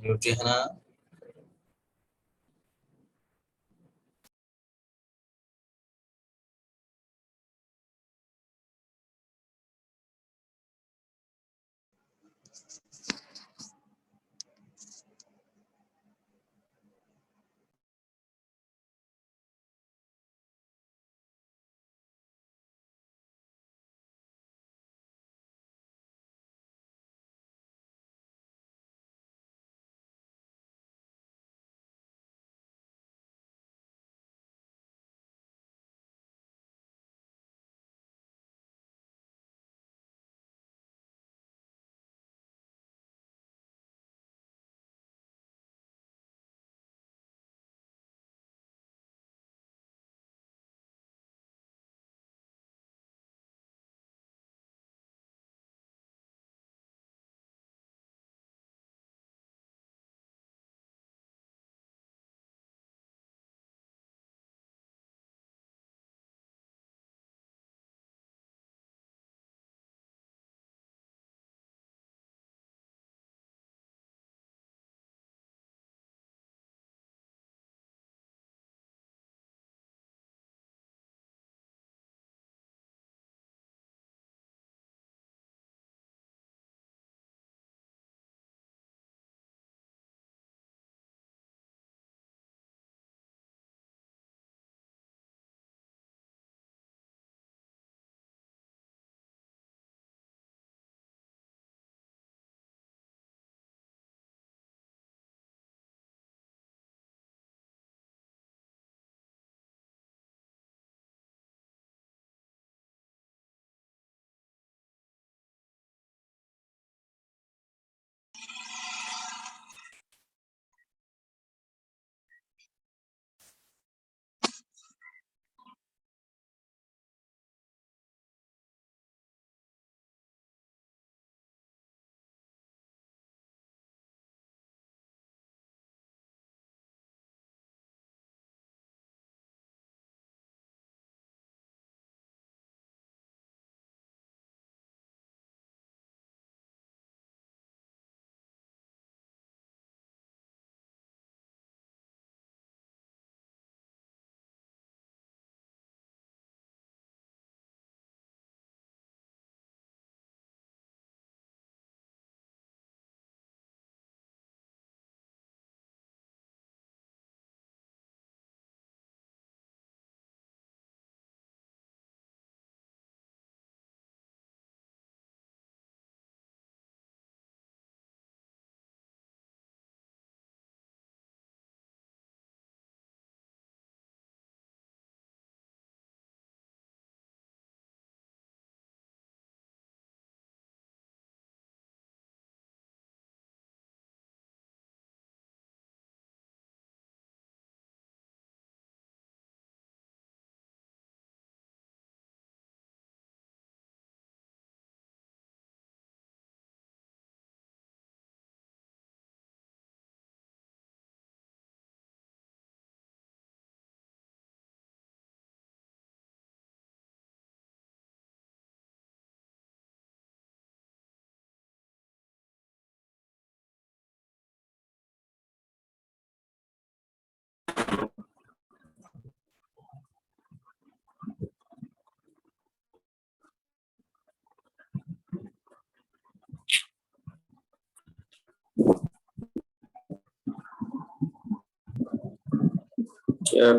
Mute है ना।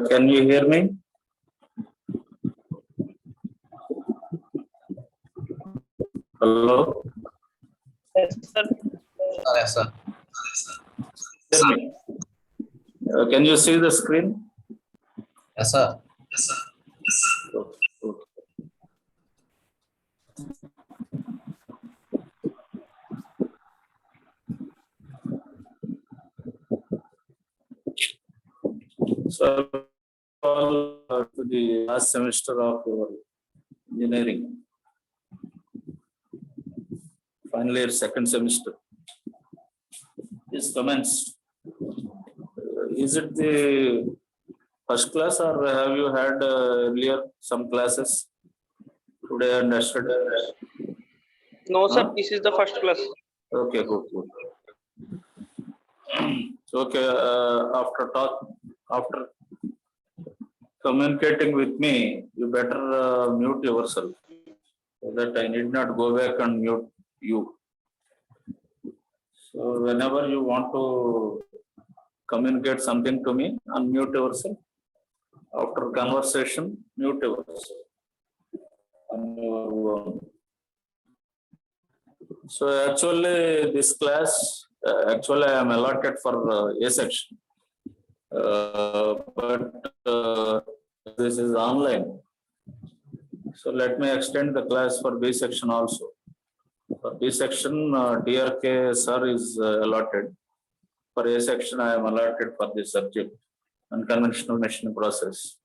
Can you hear me? Hello? Yes, sir. Yes, sir. Can you see the screen? Yes, sir. Okay. So, to the last semester of your engineering, final year, second semester is commenced. Is it the first class or have you had earlier some classes today and yesterday? No, sir. Huh? This is the first class. Okay, good, good. Okay, after communicating with me, you better mute yourself so that I need not go back and mute you. So whenever you want to communicate something to me, unmute yourself. After conversation, mute yourself on your own. So actually, this class, actually I am allotted for A section, but this is online. So let me extend the class for B section also. For B section, DRK sir is allotted. For A section, I am allotted for this subject, unconventional machining process.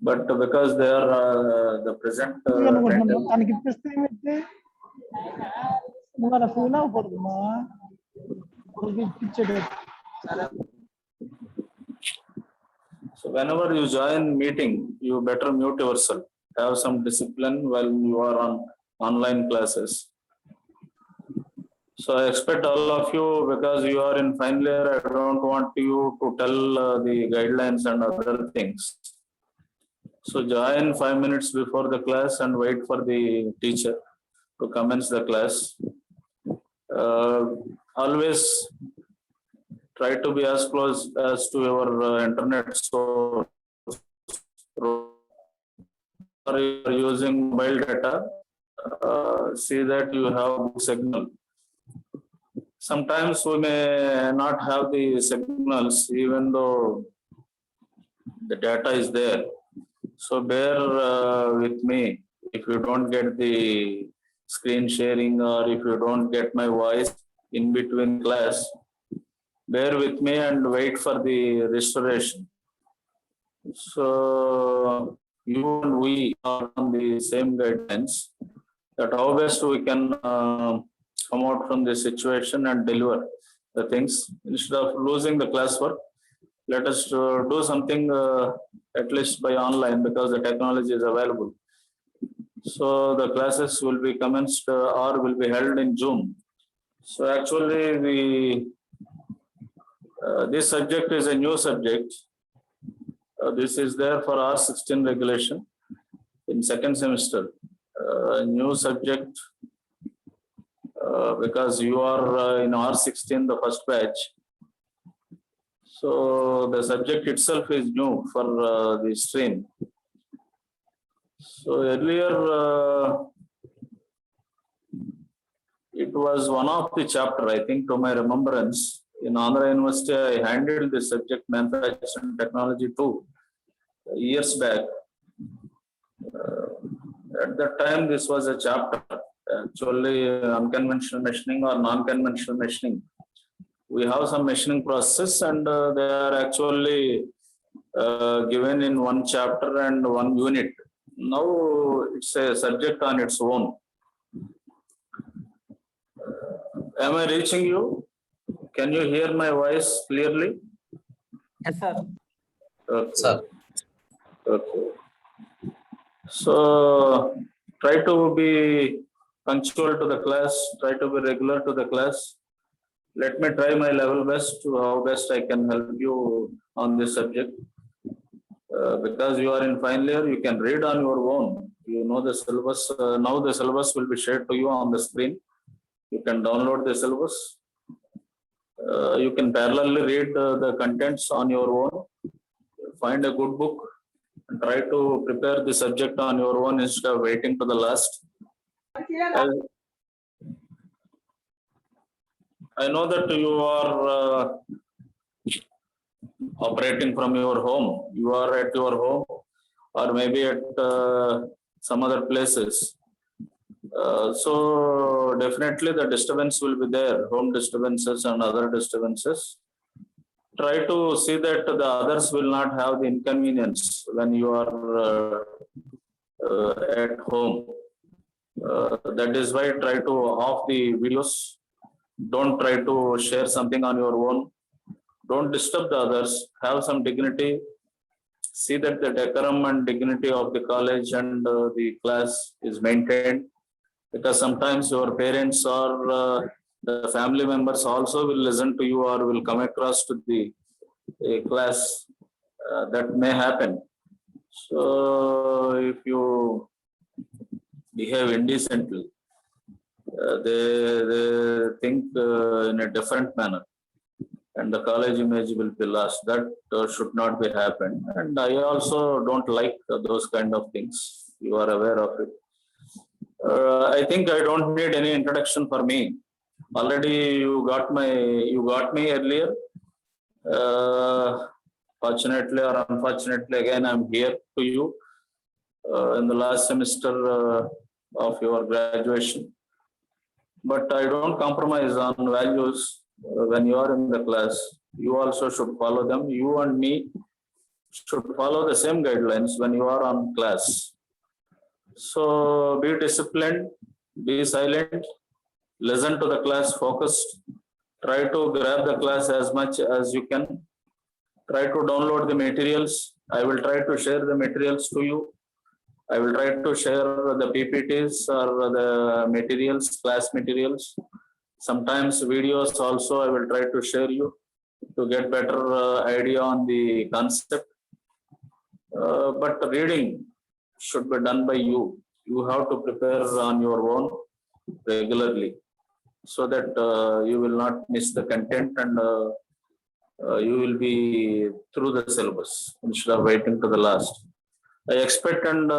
But because they are the present తనకి ఇప్పిస్తే ఏమైతే మన feel అవ్వకూడదుమా ఇప్పించేది. So whenever you join meeting, you better mute yourself. Have some discipline while you are on online classes. So I expect all of you, because you are in final year, I don't want you to tell the guidelines and other things. So join 5 minutes before the class and wait for the teacher to commence the class. Always try to be as close as to your internet source. Or you are using mobile data, see that you have good signal. Sometimes we may not have the signals even though the data is there. So bear with me if you don't get the screen sharing or if you don't get my voice in between class. Bear with me and wait for the restoration. So you and we are on the same guidelines, that how best we can come out from this situation and deliver the things. Instead of losing the classwork, let us do something at least by online, because the technology is available. So the classes will be commenced or will be held in Zoom. So actually this subject is a new subject. This is there for R16 regulation in second semester. New subject because you are in R16, the first batch. So the subject itself is new for the stream. So earlier it was one of the chapter, I think, to my remembrance. In Andhra University, I handled the subject manufacturing technology too, years back. At that time, this was a chapter, actually unconventional machining or non-conventional machining. We have some machining process and they are actually given in one chapter and one unit. Now it's a subject on its own. Am I reaching you? Can you hear my voice clearly? Yes, sir. Okay. Sir. Okay. So try to be punctual to the class, try to be regular to the class. Let me try my level best to how best I can help you on this subject. Because you are in final year, you can read on your own. You know the syllabus. Now the syllabus will be shared to you on the screen. You can download the syllabus. You can parallelly read the contents on your own. Find a good book and try to prepare the subject on your own instead of waiting to the last. I know that you are operating from your home. You are at your home or maybe at some other places. So definitely the disturbance will be there, home disturbances and other disturbances. Try to see that the others will not have the inconvenience when you are at home. That is why try to off the videos. Don't try to share something on your own. Don't disturb the others. Have some dignity. See that the decorum and dignity of the college and the class is maintained. Because sometimes your parents or The family members also will listen to you or will come across to the class. That may happen. So if you behave indecently, they think in a different manner, and the college image will be lost. That should not be happened. And I also don't like those kind of things. You are aware of it. I think I don't need any introduction for me. Already you got me earlier. Fortunately or unfortunately, again I'm here to you in the last semester of your graduation. But I don't compromise on values when you are in the class. You also should follow them. You and me should follow the same guidelines when you are on class. So be disciplined, be silent, listen to the class focused, try to grab the class as much as you can, try to download the materials. I will try to share the materials to you. I will try to share the PPTs or the materials, class materials. Sometimes videos also I will try to share you to get better idea on the concept. But reading should be done by you. You have to prepare on your own regularly so that you will not miss the content and you will be through the syllabus instead of waiting to the last. I expect and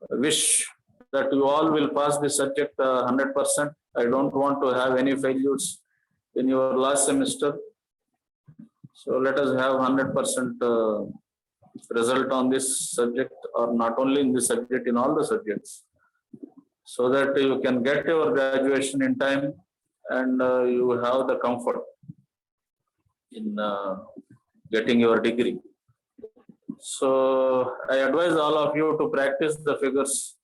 wish that you all will pass this subject 100%. I don't want to have any failures in your last semester. So let us have 100% result on this subject, or not only in this subject, in all the subjects, so that you can get your graduation in time and you have the comfort in getting your degree. So I advise all of you to practice the figures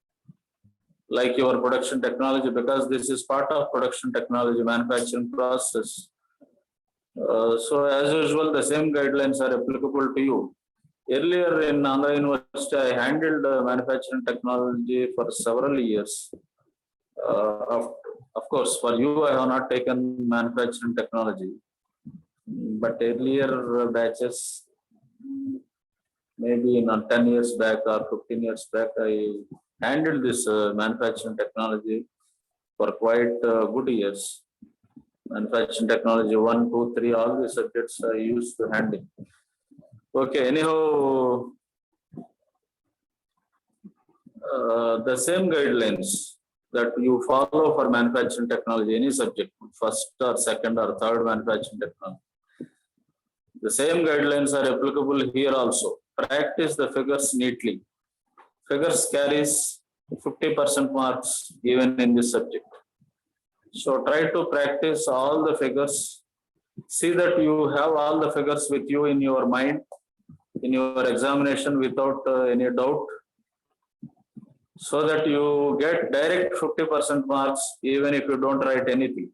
like your production technology, because this is part of production technology, manufacturing process. So as usual, the same guidelines are applicable to you. Earlier in Andhra University, I handled manufacturing technology for several years. Of course, for you, I have not taken manufacturing technology, but earlier batches, maybe 10 years back or 15 years back, I handled this manufacturing technology for quite good years. Manufacturing technology 1, 2, 3, all the subjects I used to handle. Okay, anyhow, the same guidelines that you follow for manufacturing technology, any subject, first or second or third manufacturing technology, the same guidelines are applicable here also. Practice the figures neatly. Figures carries 50% marks even in this subject. So try to practice all the figures. See that you have all the figures with you in your mind, in your examination without any doubt, so that you get direct 50% marks even if you don't write anything.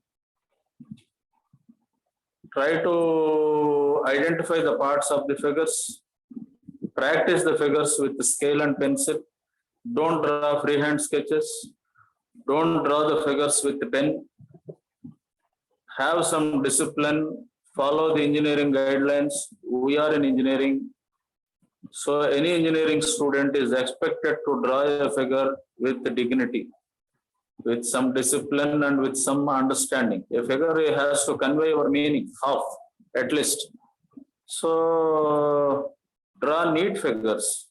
Try to identify the parts of the figures. Practice the figures with the scale and pencil. Don't draw freehand sketches. Don't draw the figures with the pen. Have some discipline. Follow the engineering guidelines. We are in engineering. So any engineering student is expected to draw a figure with dignity, with some discipline and with some understanding. A figure has to convey your meaning, half at least. So draw neat figures.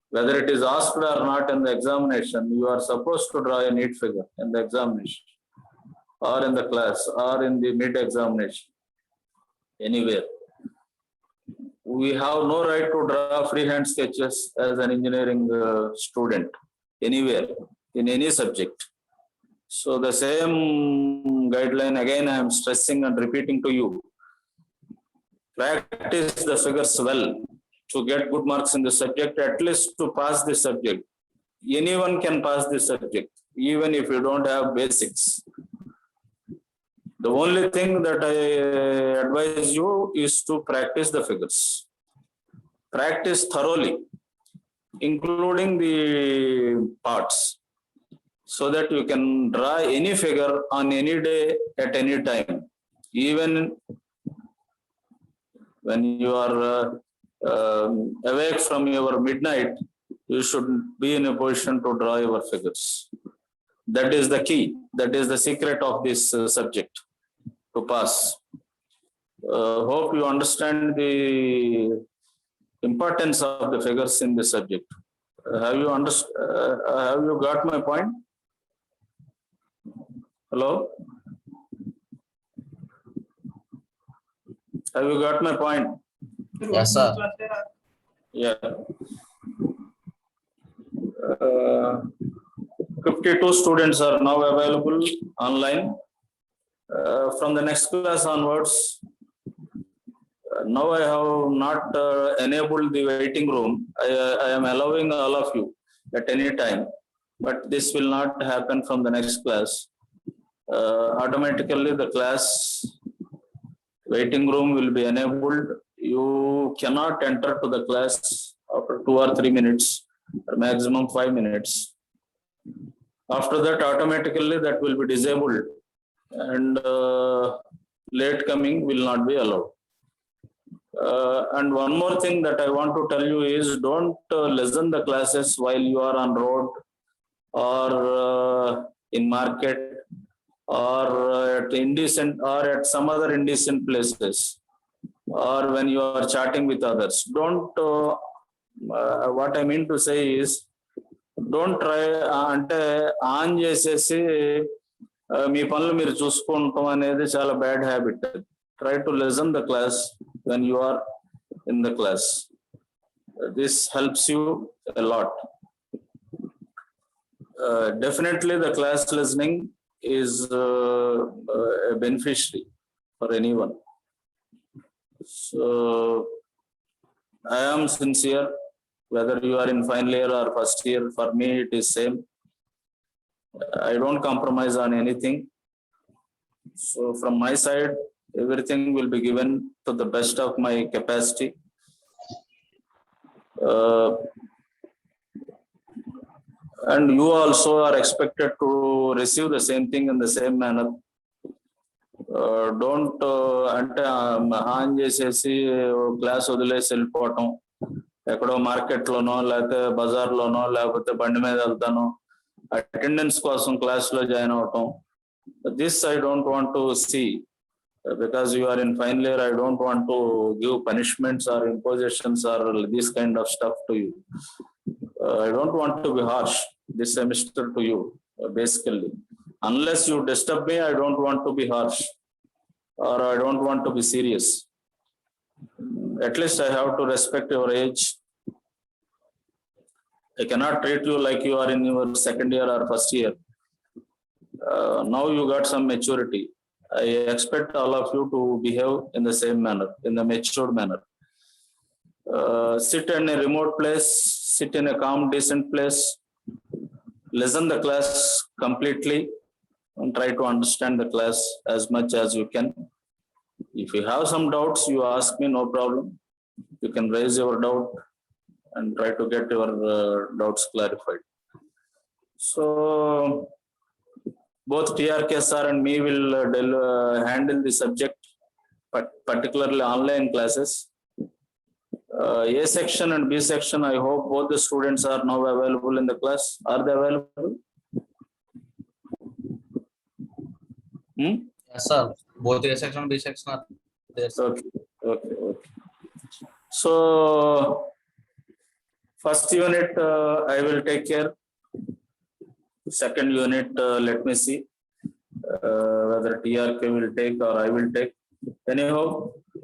Whether it is asked or not in the examination, you are supposed to draw a neat figure in the examination, or in the class, or in the mid-examination, anywhere. We have no right to draw freehand sketches as an engineering student, anywhere, in any subject. So the same guideline, again, I am stressing and repeating to you. Practice the figures well to get good marks in the subject, at least to pass the subject. Anyone can pass the subject, even if you don't have basics. The only thing that I advise you is to practice the figures. Practice thoroughly, including the parts. so that you can draw any figure on any day at any time. Even when you are awake from your midnight, you should be in a position to draw your figures. That is the key. That is the secret of this subject to pass. Hope you understand the importance of the figures in this subject. Have you have you got my point? Hello? Have you got my point? Yes, sir. Yeah. 52 students are now available online. From the next class onwards, now I have not enabled the waiting room. I am allowing all of you at any time, but this will not happen from the next class. Automatically the class waiting room will be enabled. You cannot enter to the class after 2 or 3 minutes, or maximum 5 minutes. After that, automatically that will be disabled, and late coming will not be allowed. And one more thing that I want to tell you is, don't listen the classes while you are on road or in market or at indecent or at some other indecent places, or when you are chatting with others. Don't what I mean to say is, don't try అంటే on చేసేసి మీ పనులు మీరు చూసుకుంటాం అనేది చాలా bad habit. Try to listen the class when you are in the class. This helps you a lot. Definitely the class listening is a beneficiary for anyone. So I am sincere, whether you are in final year or first year, for me it is same. I don't compromise on anything. So from my side, everything will be given to the best of my capacity. And you also are expected to receive the same thing in the same manner. Don't అంటే on చేసేసి class వదిలేసి వెళ్ళిపోవటం, ఎక్కడో మార్కెట్లోనో లేకపోతే బజార్లోనో లేకపోతే బండి మీద వెళ్తాను అటెండెన్స్ కోసం క్లాస్లో జాయిన్ అవటం. This I don't want to see, because you are in final year. I don't want to give punishments or impositions or this kind of stuff to you. I don't want to be harsh this semester to you, basically. Unless you disturb me, I don't want to be harsh, or I don't want to be serious. At least I have to respect your age. I cannot treat you like you are in your second year or first year. Now you got some maturity. I expect all of you to behave in the same manner, in the matured manner. Sit in a remote place, sit in a calm, decent place, listen the class completely, and try to understand the class as much as you can. If you have some doubts, you ask me, no problem. You can raise your doubt and try to get your doubts clarified. So both TRK sir and me will handle the subject, but particularly online classes. A section and B section, I hope both the students are now available in the class. Are they available? Yes, sir. Both A section and B section are there. Okay. So first unit I will take care. Second unit, let me see whether TRK will take or I will take. Anyhow,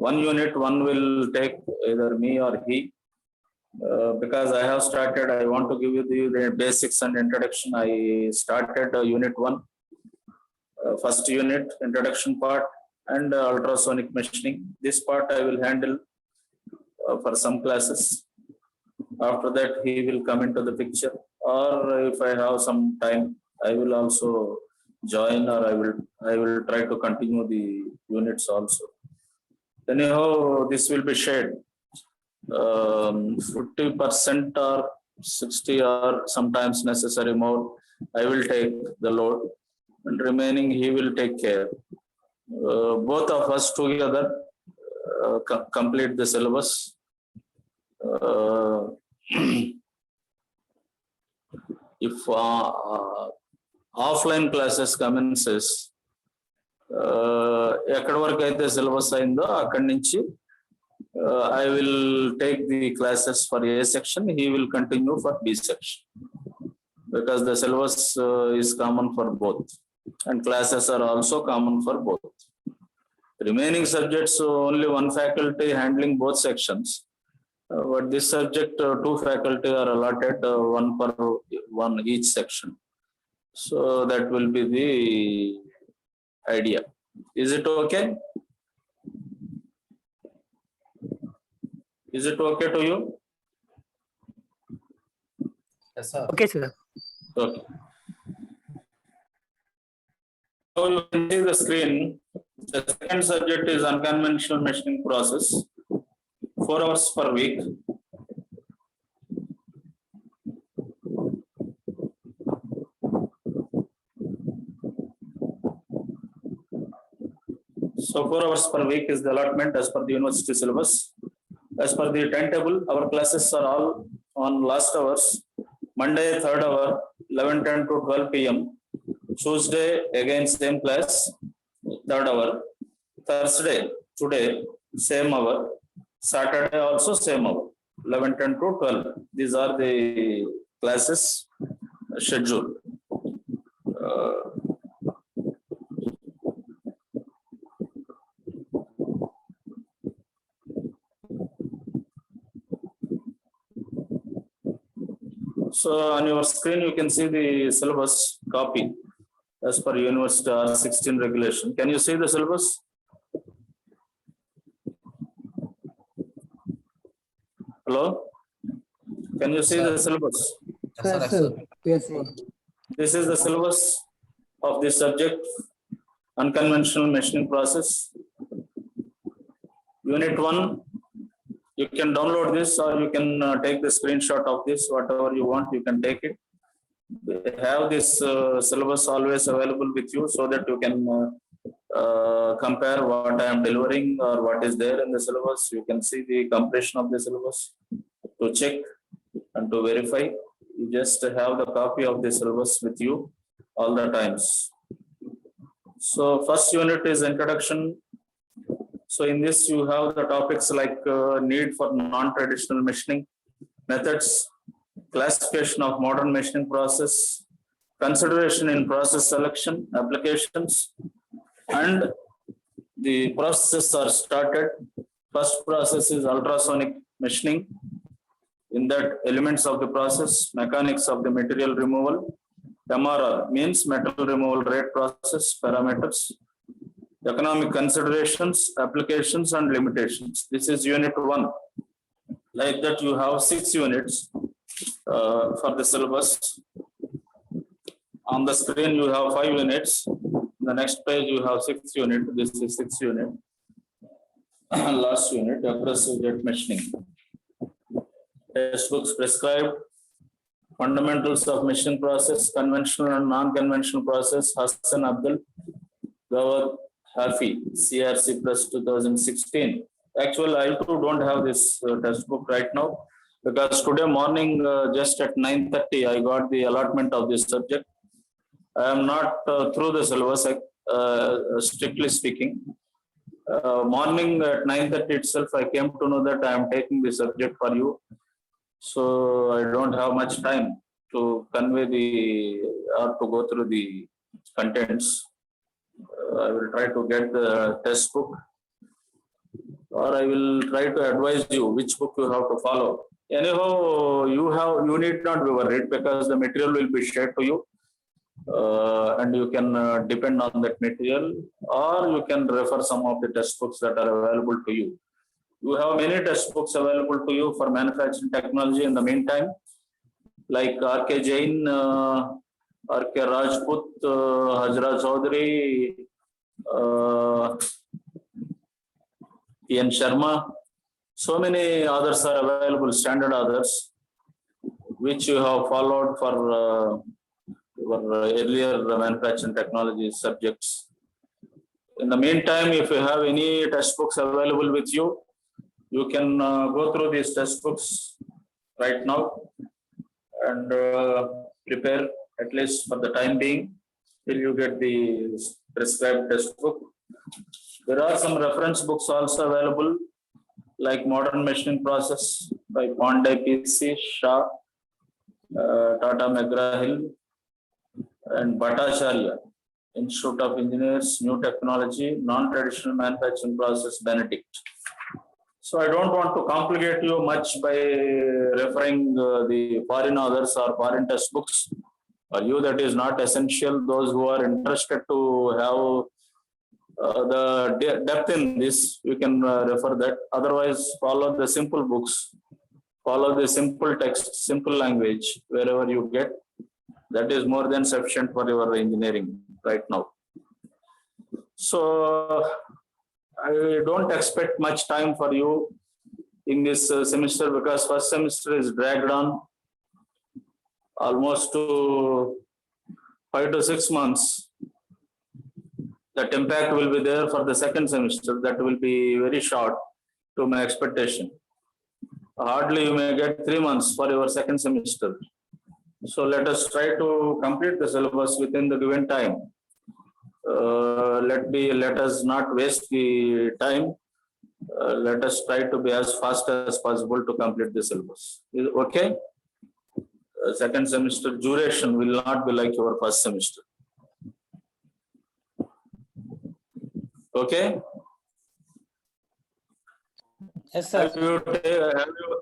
one unit, one will take, either me or he. Because I have started, I want to give you the basics and introduction. I started unit 1, first unit, introduction part, and ultrasonic machining. This part I will handle for some classes. After that, he will come into the picture, or if I have some time, I will also join, or I will try to continue the units also. Anyhow, this will be shared 50% or 60 or sometimes necessary more. I will take the load, and remaining he will take care. Both of us together complete the syllabus. If offline classes commences, ఎక్కడి వరకు అయితే syllabus అయిందో అక్కడి నుంచి I will take the classes for A section, he will continue for B section, because the syllabus is common for both and classes are also common for both. Remaining subjects, only one faculty handling both sections, but this subject two faculty are allotted, one per one each section. So that will be the idea. Is it okay? Is it okay to you? Yes, sir. Okay, sir. Okay. So you can see the screen. The second subject is unconventional machining process. 4 hours per week. So 4 hours per week is the allotment as per the university syllabus. As per the timetable, our classes are all on last hours. Monday, 3rd hour, 11:10 to 12 p.m. Tuesday, again same class, 3rd hour. Thursday, today, same hour. Saturday also same hour, 11:10 to 12. These are the classes scheduled. So on your screen, you can see the syllabus copy as per University R16 regulation. Can you see the syllabus? Hello? Can you see the syllabus? Yes, sir. Yes, sir. Yes, sir. This is the syllabus of this subject, unconventional machining process. Unit 1, you can download this or you can take the screenshot of this, whatever you want, you can take it. They have this syllabus always available with you so that you can compare what I am delivering or what is there in the syllabus. You can see the completion of the syllabus to check and to verify. You just have the copy of the syllabus with you all the times. So first unit is introduction. So in this you have the topics like need for non-traditional machining methods, classification of modern machining process, consideration in process selection, applications, and the processes are started. First process is ultrasonic machining. In that, elements of the process, mechanics of the material removal, MRR means metal removal rate process parameters, economic considerations, applications, and limitations. This is unit 1. Like that, you have 6 units for the syllabus. On the screen, you have 5 units. The next page, you have 6 unit. This is 6 unit. Last unit, aggressive jet machining. Textbooks prescribed. Fundamentals of machining process, conventional and non-conventional process, Hassan Abdul, Gawad Hafi, CRC plus 2016. Actually, I too don't have this textbook right now because today morning, just at 9:30, I got the allotment of this subject. I am not through the syllabus, strictly speaking. Morning at 9:30 itself, I came to know that I am taking the subject for you. So I don't have much time to convey or to go through the contents. I will try to get the textbook, or I will try to advise you which book you have to follow. Anyhow, you need not be worried because the material will be shared to you, and you can depend on that material, or you can refer some of the textbooks that are available to you. You have many textbooks available to you for manufacturing technology in the meantime, like R.K. Jain, R.K. Rajput, Hajra Chaudhary, N. Sharma. So many others are available, standard others, which you have followed for your earlier manufacturing technology subjects. In the meantime, if you have any textbooks available with you, you can go through these textbooks right now and prepare at least for the time being till you get the prescribed textbook. There are some reference books also available, like Modern Machining Process by Pandey PC, Shah, Tata McGraw-Hill, and Bhattacharya, Institute of Engineers, New Technology, Non-Traditional Manufacturing Process, Benedict. So I don't want to complicate you much by referring the foreign authors or foreign textbooks. For you, that is not essential. Those who are interested to have the depth in this, you can refer that. Otherwise, follow the simple books, follow the simple text, simple language, wherever you get. That is more than sufficient for your engineering right now. So I don't expect much time for you in this semester, because first semester is dragged on almost to 5 to 6 months. That impact will be there for the second semester. That will be very short to my expectation. Hardly you may get 3 months for your second semester. So let us try to complete the syllabus within the given time. Let us not waste the time. Let us try to be as fast as possible to complete the syllabus. Is it okay? Second semester duration will not be like your first semester. Okay? Yes, sir.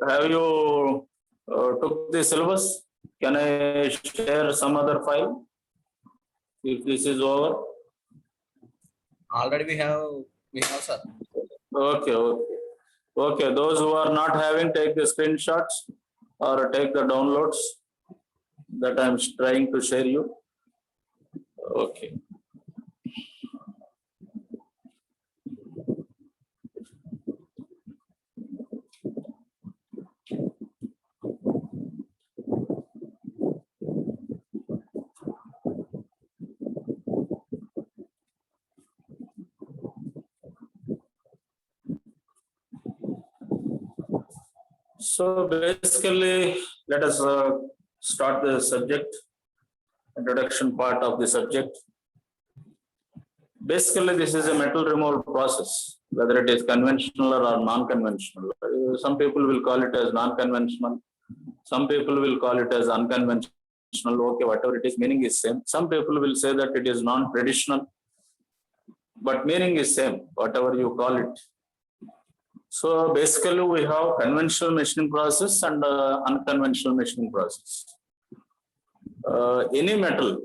Have you took the syllabus? Can I share some other file if this is over? Already we have sir. Okay. Those who are not having, take the screenshots or take the downloads that I'm trying to share you. Okay. So basically, let us start the subject, introduction part of the subject. Basically, this is a metal removal process, whether it is conventional or non-conventional. Some people will call it as non-conventional. Some people will call it as unconventional. Okay, whatever it is, meaning is same. Some people will say that it is non-traditional, but meaning is same, whatever you call it. So basically, we have conventional machining process and unconventional machining process. Any metal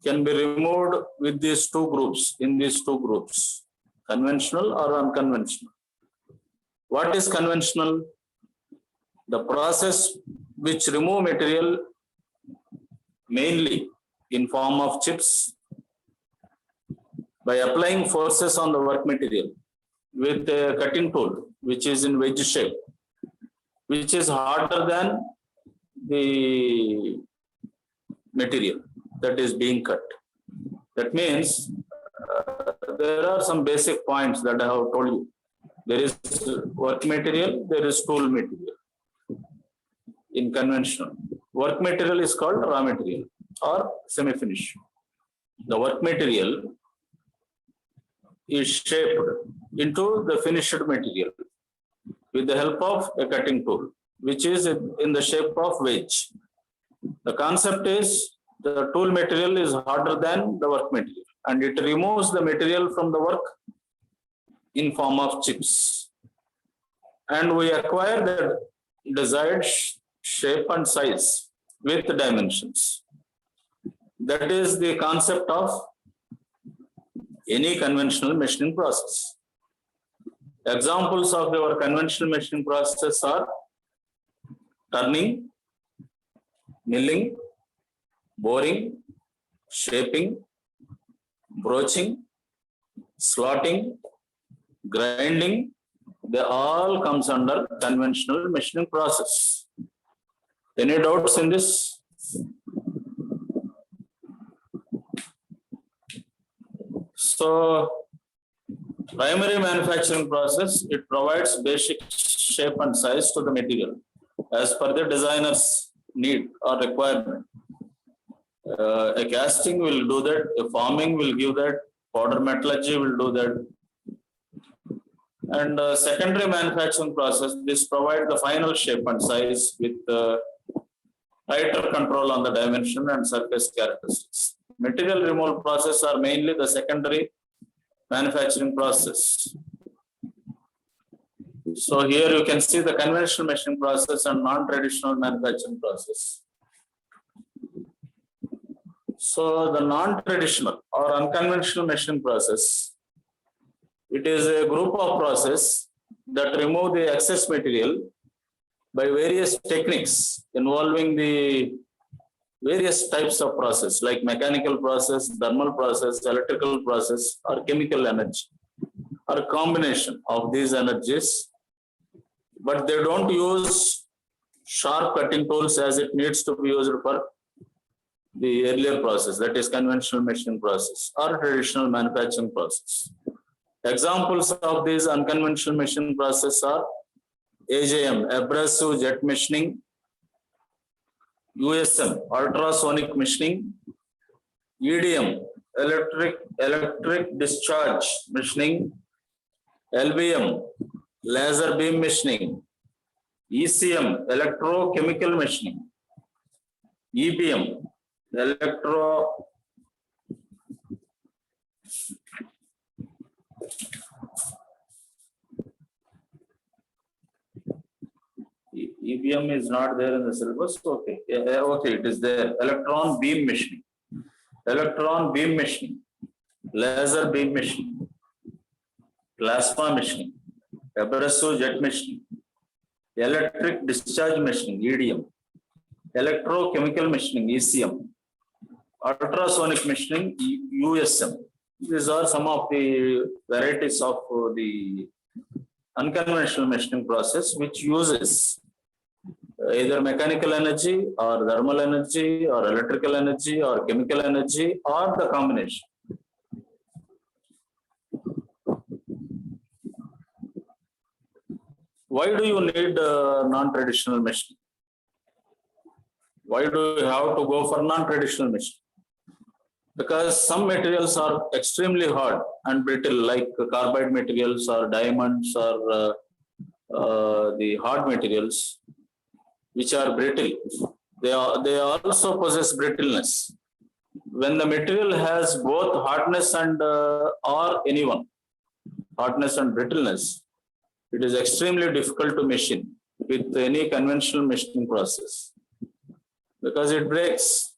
can be removed with these two groups, in these two groups, conventional or unconventional. What is conventional? The process which remove material mainly in form of chips by applying forces on the work material with a cutting tool, which is in wedge shape, which is harder than the material that is being cut. That means there are some basic points that I have told you. There is work material, there is tool material. In conventional, work material is called raw material or semi-finish. The work material is shaped into the finished material with the help of a cutting tool, which is in the shape of wedge. The concept is the tool material is harder than the work material, and it removes the material from the work in form of chips. And we acquire the desired shape and size with the dimensions. That is the concept of any conventional machining process. Examples of your conventional machining process are turning, milling, boring, shaping, broaching, slotting, grinding. They all comes under conventional machining process. Any doubts in this? So primary manufacturing process, it provides basic shape and size to the material as per the designer's need or requirement. A casting will do that, a forming will give that, powder metallurgy will do that. And secondary manufacturing process, this provide the final shape and size with tighter control on the dimension and surface characteristics. Material removal process are mainly the secondary manufacturing process. So here you can see the conventional machining process and non-traditional manufacturing process. So the non-traditional or unconventional machining process, it is a group of process that remove the excess material by various techniques involving the various types of process like mechanical process, thermal process, electrical process, or chemical energy, or combination of these energies. But they don't use sharp cutting tools as it needs to be used for the earlier process, that is conventional machining process or traditional manufacturing process. Examples of these unconventional machining process are AJM, abrasive jet machining, USM, ultrasonic machining, EDM, electric discharge machining, LBM, laser beam machining, ECM, electrochemical machining, EBM, EBM is not there in the syllabus. Okay, okay, it is there. Electron beam machining, laser beam machining, plasma machining, abrasive jet machining, electric discharge machining (EDM), electrochemical machining (ECM), ultrasonic machining (USM). These are some of the varieties of the unconventional machining process, which uses either mechanical energy or thermal energy or electrical energy or chemical energy or the combination. Why do you need non-traditional machining? Why do you have to go for non-traditional machining? Because some materials are extremely hard and brittle, like carbide materials or diamonds or the hard materials, which are brittle. They also possess brittleness. When the material has both hardness and or anyone, hardness and brittleness, it is extremely difficult to machine with any conventional machining process, because it breaks,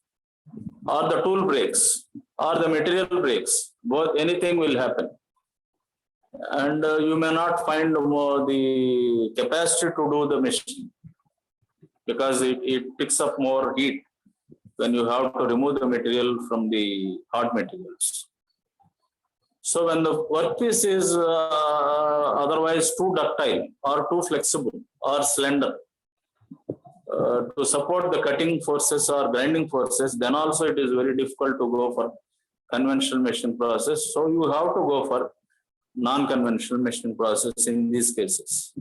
or the tool breaks, or the material breaks. Both, anything will happen, and you may not find the capacity to do the machining, because it picks up more heat when you have to remove the material from the hard materials. So when the workpiece is otherwise too ductile or too flexible or slender to support the cutting forces or grinding forces, then also it is very difficult to go for conventional machining process. So you have to go for non-conventional machining process in these cases.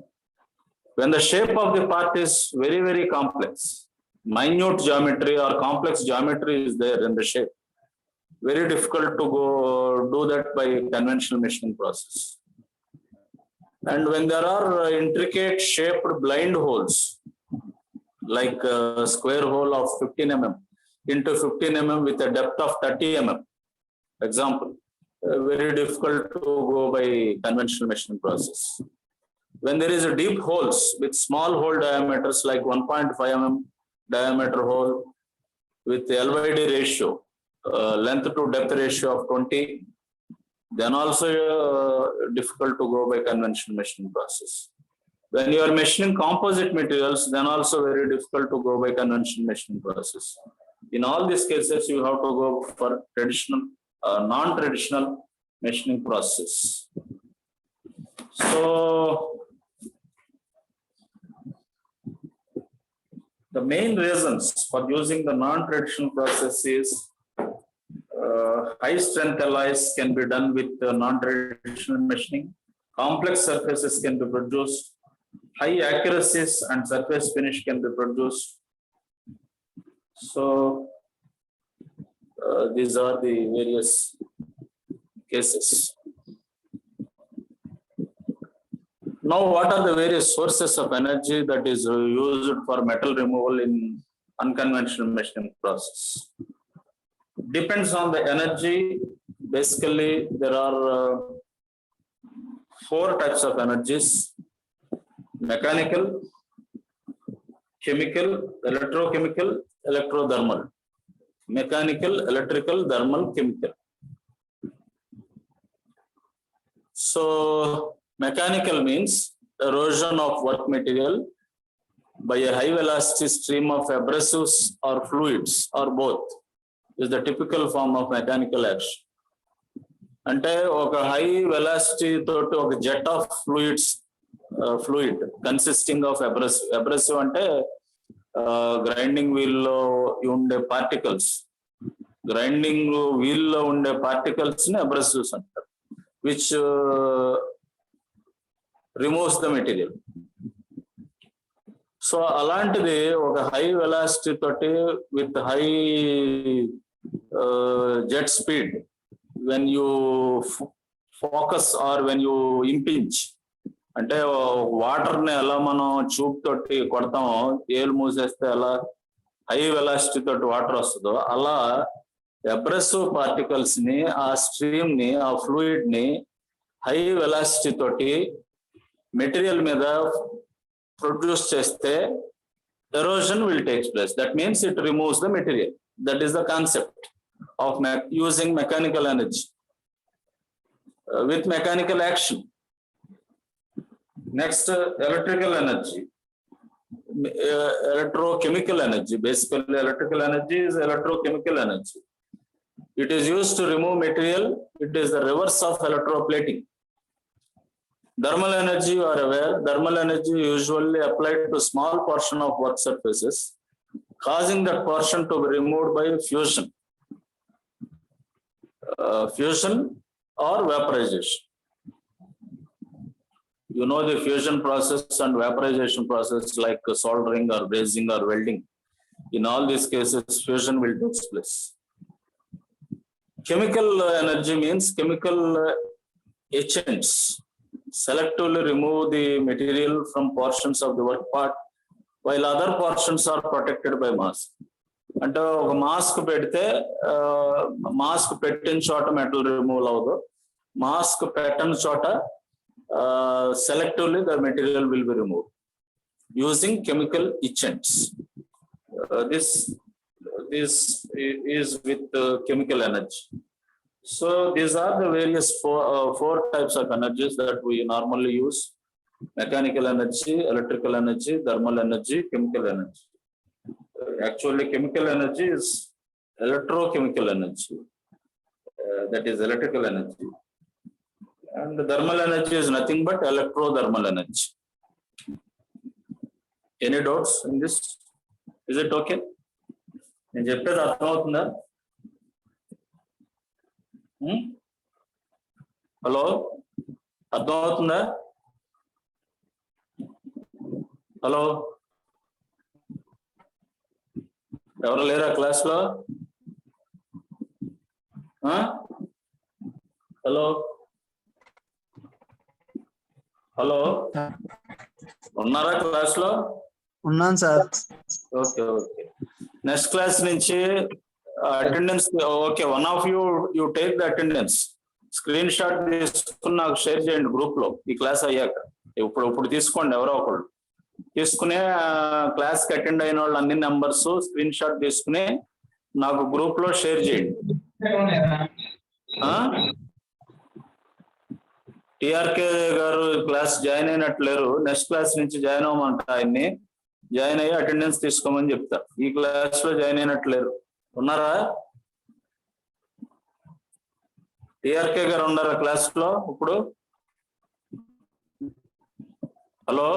When the shape of the part is very, very complex, minute geometry or complex geometry is there in the shape, very difficult to go do that by conventional machining process. And when there are intricate shaped blind holes, like a square hole of 15 mm into 15 mm with a depth of 30 mm, example, very difficult to go by conventional machining process. When there is a deep holes with small hole diameters like 1.5 mm diameter hole with LYD ratio, length to depth ratio of 20, then also difficult to go by conventional machining process. When you are machining composite materials, then also very difficult to go by conventional machining process. In all these cases, you have to go for traditional, non-traditional machining process. So the main reasons for using the non-traditional process is high strength alloys can be done with non-traditional machining. Complex surfaces can be produced. High accuracies and surface finish can be produced. So these are the various cases. Now, what are the various sources of energy that is used for metal removal in unconventional machining process? Depends on the energy. Basically, there are 4 types of energies: mechanical, chemical, electrochemical, electrothermal. Mechanical, electrical, thermal, chemical. So mechanical means erosion of work material by a high velocity stream of abrasives or fluids or both is the typical form of mechanical action. అంటే ఒక high velocity తోటి ఒక jet of fluid consisting of abrasive అంటే grinding wheel లో ఉండే particles, grinding wheel లో ఉండే particles ని అబ్రెసివ్స్ అంటారు, which removes the material. So అలాంటిది ఒక హై వెలాసిటీ తోటి with high jet speed, when you focus or when you impinge, అంటే వాటర్ ని ఎలా మనం ట్యూబ్ తోటి కొడతామో, ఏలు మూసేస్తే ఎలా హై వెలాసిటీ తోటి వాటర్ వస్తుందో, అలా అబ్రెసివ్ పార్టికల్స్ ని, ఆ స్ట్రీమ్ ని, ఆ ఫ్లూయిడ్ ని హై వెలాసిటీ తోటి మెటీరియల్ మీద ప్రొడ్యూస్ చేస్తే erosion will takes place. That means it removes the material. That is the concept of using mechanical energy with mechanical action. Next, electrical energy, electrochemical energy. Basically, electrical energy is electrochemical energy. It is used to remove material. It is the reverse of electroplating. Thermal energy, you are aware, thermal energy usually applied to small portion of work surfaces, causing that portion to be removed by fusion. Fusion or vaporization. You know the fusion process and vaporization process, like soldering or brazing or welding. In all these cases, fusion will take place. Chemical energy means chemical agents selectively remove the material from portions of the work part, while other portions are protected by mask. అంటే ఒక mask పెడితే mask పెట్టిన చోట metal removal అవ్వదు, mask పెట్టని చోట selectively the material will be removed using chemical agents. This is with chemical energy. So these are the various four types of energies that we normally use: mechanical energy, electrical energy, thermal energy, chemical energy. Actually, chemical energy is electrochemical energy, that is electrical energy, and the thermal energy is nothing but electrothermal energy. Any doubts in this? Is it okay? నేను చెప్పేది అర్థమవుతుందా? Hello, అర్థమవుతుందా? Hello, ఎవరు లేరా class లో? Hello hello, ఉన్నారా class లో? ఉన్నాను sir. Okay okay. Next class నుంచి attendance. Okay, one of you take the attendance. Screen shot తీసుకుని నాకు షేర్ చేయండి గ్రూప్ లో. ఈ క్లాస్ అయ్యాక ఇప్పుడు తీసుకోండి, ఎవరో ఒకళ్ళు తీసుకునే క్లాస్ కి అటెండ్ అయిన వాళ్ళు అన్ని నెంబర్స్ స్క్రీన్ షాట్ తీసుకుని నాకు గ్రూప్ లో షేర్ చేయండి. టిఆర్కే గారు క్లాస్ జాయిన్ అయినట్లేరు, నెక్స్ట్ క్లాస్ నుంచి జాయిన్ అవ్వమంట. ఆయన్ని జాయిన్ అయ్యి అటెండెన్స్ తీసుకోమని చెప్తా. ఈ క్లాస్ లో జాయిన్ అయినట్లేరు, ఉన్నారా? టిఆర్కే గారు ఉన్నారా క్లాస్ లో ఇప్పుడు? హలో,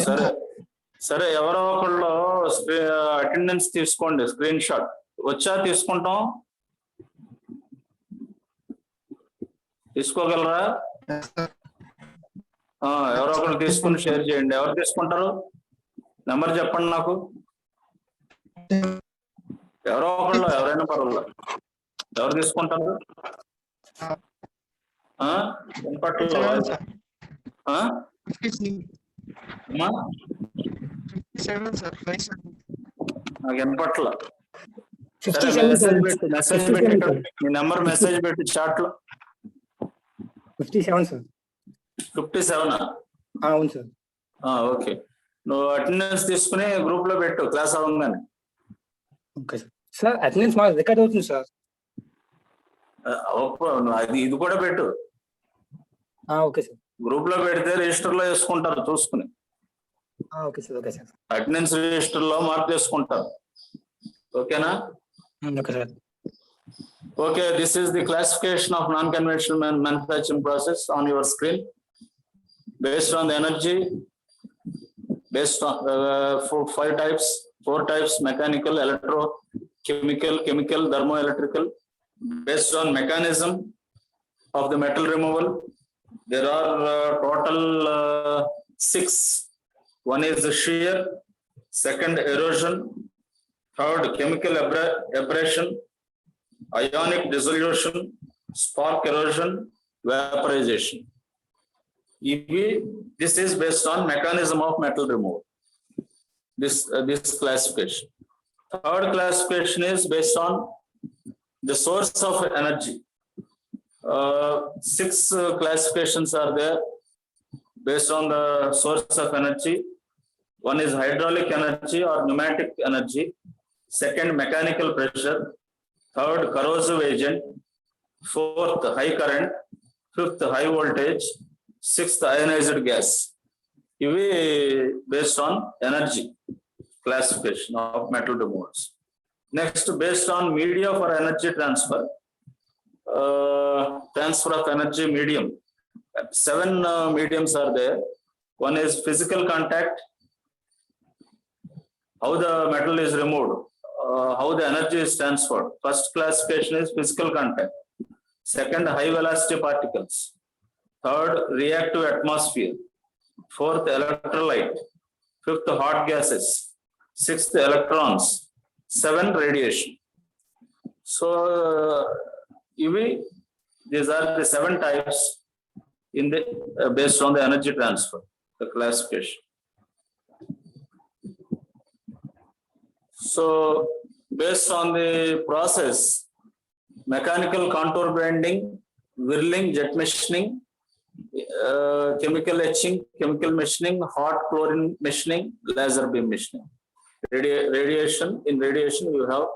సరే సరే, ఎవరో ఒకళ్ళు అటెండెన్స్ తీసుకోండి, స్క్రీన్ షాట్ వచ్చా తీసుకుంటాం? తీసుకోగలరా? ఎవరో ఒకరు తీసుకుని షేర్ చేయండి. ఎవరు తీసుకుంటారు? నెంబర్ చెప్పండి నాకు. ఎవరో ఒకళ్ళు, ఎవరైనా పర్వాలేదు. ఎవరు తీసుకుంటారు? వినపట్ల నాకు వినపట్ల. మెసేజ్ పెట్టి మీ నెంబర్ మెసేజ్ పెట్టి చాట్ లో. 57 సార్. 57? అవును సార్. ఓకే, నువ్వు అటెండెన్స్ తీసుకుని గ్రూప్ లో పెట్టు క్లాస్ అవ్వగానే. Okay sir. సార్ అటెండెన్స్ మా రికార్డ్ అవుతుంది సార్. అది ఇది కూడా పెట్టు. Okay sir. గ్రూప్ లో పెడితే రిజిస్టర్ లో వేసుకుంటారు చూసుకుని. Okay sir. Okay sir. Attendance register లో మార్క్ చేసుకుంటారు. ఓకేనా? Okay sir. Okay, this is the classification of non-conventional manufacturing process on your screen. Based on the energy, based on 4 types: mechanical, electro, chemical, thermoelectrical. Based on mechanism of the metal removal, there are total 6. One is the shear, second erosion, third chemical abrasion, ionic dissolution, spark erosion, vaporization. This is based on mechanism of metal removal. This classification. Third classification is based on the source of energy. 6 classifications are there based on the source of energy. One is hydraulic energy or pneumatic energy. Second, mechanical pressure. Third, corrosive agent. Fourth, high current. Fifth, high voltage. Sixth, ionized gas. Ivi based on energy classification of metal removals. Next, based on media for energy transfer. Transfer of energy medium. 7 mediums are there. One is physical contact. How the metal is removed. How the energy is transferred. First classification is physical contact. Second, high velocity particles. Third, reactive atmosphere. Fourth, electrolyte. Fifth, hot gases. Sixth, electrons. 7, radiation. So, these are the 7 types in the based on the energy transfer, the classification. So, based on the process, mechanical contour grinding, whirling, jet machining, chemical etching, chemical machining, hot chlorine machining, laser beam machining. Radiation, in radiation you have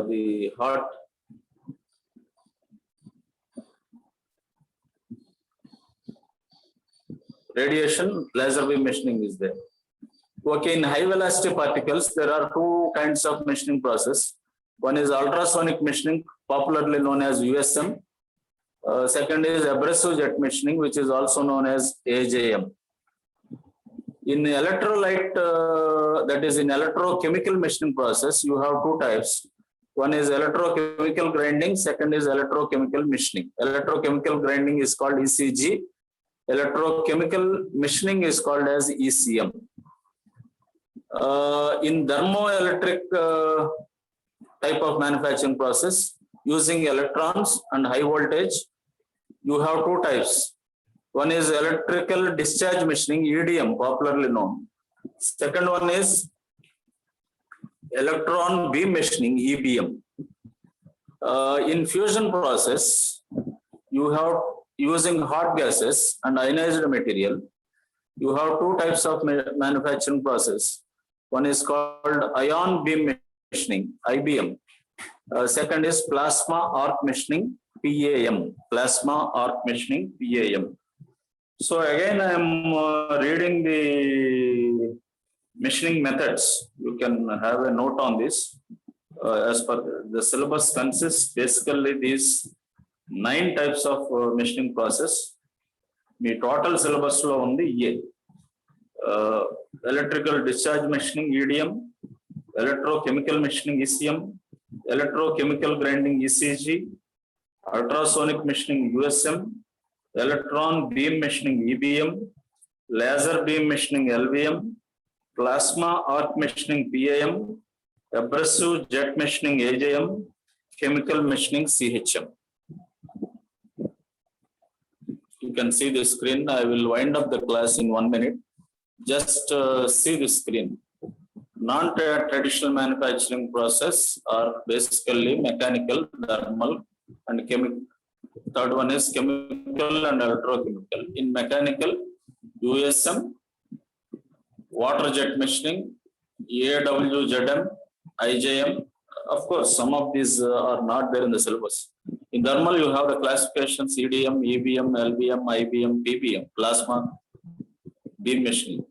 the hot radiation, laser beam machining is there. Okay, in high velocity particles, there are 2 kinds of machining process. One is ultrasonic machining, popularly known as USM. Second is abrasive jet machining, which is also known as AJM. In electrolyte, that is in electrochemical machining process, you have 2 types. One is electrochemical grinding, second is electrochemical machining. Electrochemical grinding is called ECG. Electrochemical machining is called as ECM. In thermoelectric type of manufacturing process, using electrons and high voltage, you have 2 types. One is electrical discharge machining, EDM, popularly known. Second one is electron beam machining, EBM. In fusion process, you have using hot gases and ionized material. You have 2 types of manufacturing process. One is called ion beam machining, IBM. Second is plasma arc machining, PAM. Plasma arc machining, PAM. So again, I am reading the machining methods. You can have a note on this. As per the syllabus consists basically these 9 types of machining process. Me total syllabus లో ఉంది electrical discharge machining, EDM, electrochemical machining, ECM, electrochemical grinding ECG, ultrasonic machining USM, electron beam machining EBM, laser beam machining LVM, plasma arc machining PAM, abrasive jet machining AJM, chemical machining CHM. You can see the screen. I will wind up the class in 1 minute. Just see the screen. Non-traditional manufacturing process are basically mechanical, thermal, and chemical. Third one is chemical and electrochemical. In mechanical, USM, water jet machining, AWJM, IJM. Of course, some of these are not there in the syllabus. In thermal, you have the classifications EDM, EBM, LBM, IBM, PBM, plasma, beam machining.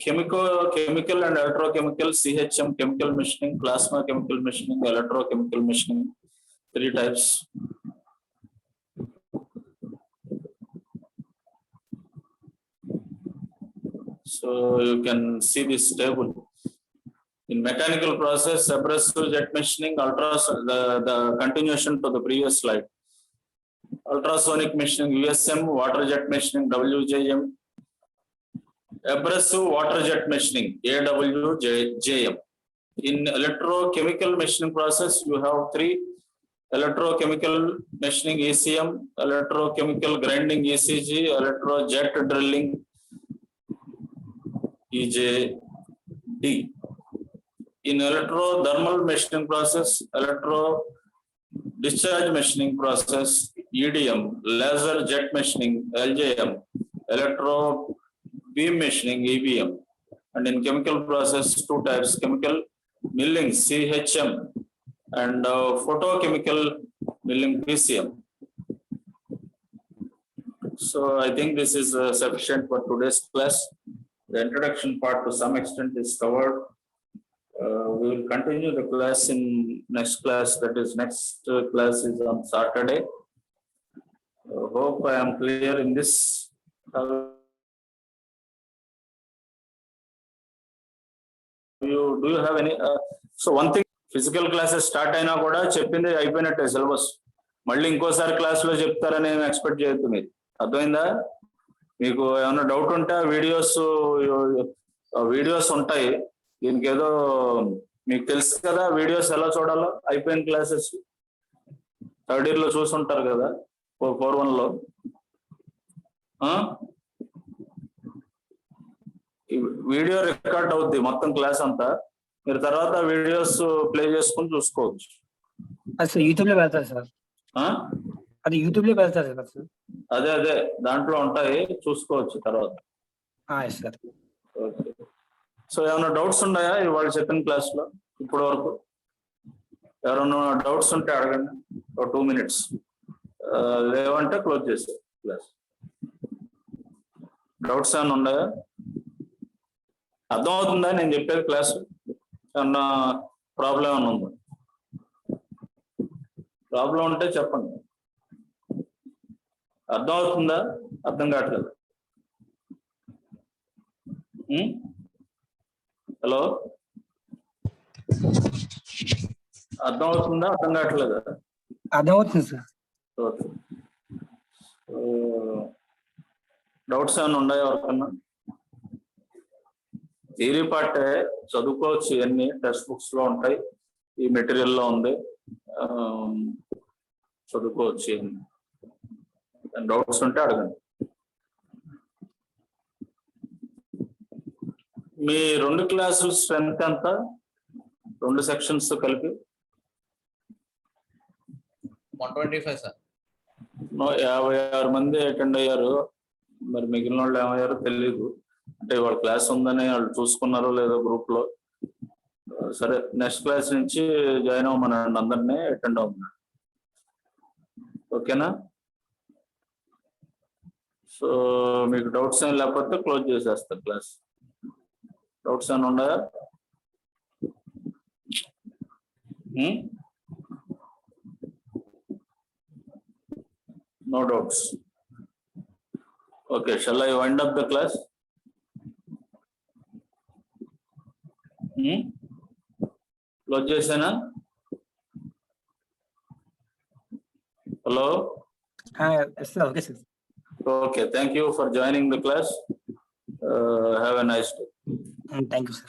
Chemical and electrochemical, CHM, chemical machining, plasma chemical machining, electrochemical machining, 3 types. So you can see this table. In mechanical process, abrasive jet machining, the continuation to the previous slide. Ultrasonic machining, USM, water jet machining, WJM, abrasive water jet machining, AWJM. In electrochemical machining process, you have 3: electrochemical machining ECM, electrochemical grinding ECG, electrojet drilling EJD. In electrothermal machining process, electro discharge machining process, EDM, laser jet machining, LJM, electro beam machining, EBM. And in chemical process, 2 types: chemical milling, CHM, and photochemical milling, PCM. So I think this is sufficient for today's class. The introduction part to some extent is covered. We will continue the class in next class. That is, next class is on Saturday. Hope I am clear in this. Do you have any? So one thing, physical classes start అయినా కూడా చెప్పింది అయిపోయినట్టే syllabus. మళ్ళీ ఇంకోసారి క్లాస్లో చెప్తారని ఏమి expect చేయొద్దు మీరు. అర్థమైందా? మీకు ఏమైనా డౌట్ ఉంటే వీడియోస్ ఉంటాయి. దీనికి ఏదో మీకు తెలుసు కదా వీడియోస్ ఎలా చూడాలో. అయిపోయిన క్లాసెస్ 3rd year లో చూసుంటారు కదా 4.1 లో. వీడియో రికార్డ్ అవుద్ది మొత్తం క్లాస్ అంతా. మీరు తర్వాత వీడియోస్ ప్లే చేసుకుని చూసుకోవచ్చు. అది యూట్యూబ్ లో పెడతారు సార్. అది యూట్యూబ్ లో పెడతారు సార్. అదే దాంట్లో ఉంటాయి, చూసుకోవచ్చు తర్వాత. ఓకే. సో ఏమైనా డౌట్స్ ఉన్నాయా ఇవాళ చెప్పిన క్లాస్ లో ఇప్పటి వరకు? ఎవరైనా డౌట్స్ ఉంటే అడగండి. 2 minutes. లేవంటే క్లోజ్ చేసే క్లాస్. డౌట్స్ ఏమైనా ఉన్నాయా? అర్థమవుతుందా నేను చెప్పేది క్లాస్? ఏమన్నా ప్రాబ్లం ఏమైనా ఉందా? ప్రాబ్లం ఉంటే చెప్పండి. అర్థమవుతుందా? అర్థం కావట్లేదు. హలో, అర్థమవుతుందా? అర్థం కావట్లేదా? అర్థమవుతుంది సార్. ఓకే. డౌట్స్ ఏమైనా ఉన్నాయా ఎవరికన్నా? థియరీ పార్టే చదువుకోవచ్చు, ఇవన్నీ టెక్స్ట్ బుక్స్ లో ఉంటాయి, ఈ మెటీరియల్లో ఉంది, చదువుకోవచ్చు. ఇవన్నీ డౌట్స్ ఉంటే అడగండి. మీ 2 క్లాసులు స్ట్రెంత్ ఎంత? 2 సెక్షన్స్ కలిపి 125 సార్. 56 మంది అటెండ్ అయ్యారు. మరి మిగిలిన వాళ్ళు ఏమయ్యారో తెలీదు. అంటే వాళ్ళ క్లాస్ ఉందని వాళ్ళు చూసుకున్నారో లేదో గ్రూప్ లో. సరే, నెక్స్ట్ క్లాస్ నుంచి జాయిన్ అవ్వమనండి, అందరినీ అటెండ్ అవ్వమనండి. ఓకేనా? సో మీకు డౌట్స్ ఏం లేకపోతే క్లోజ్ చేసేస్తా క్లాస్. డౌట్స్ ఏమైనా ఉన్నాయా? No doubts. Okay, shall I wind up the class? Close చేసేనా? Hello? Yes, sir. Okay, sir. Okay, thank you for joining the class. Have a nice day. Thank you, sir.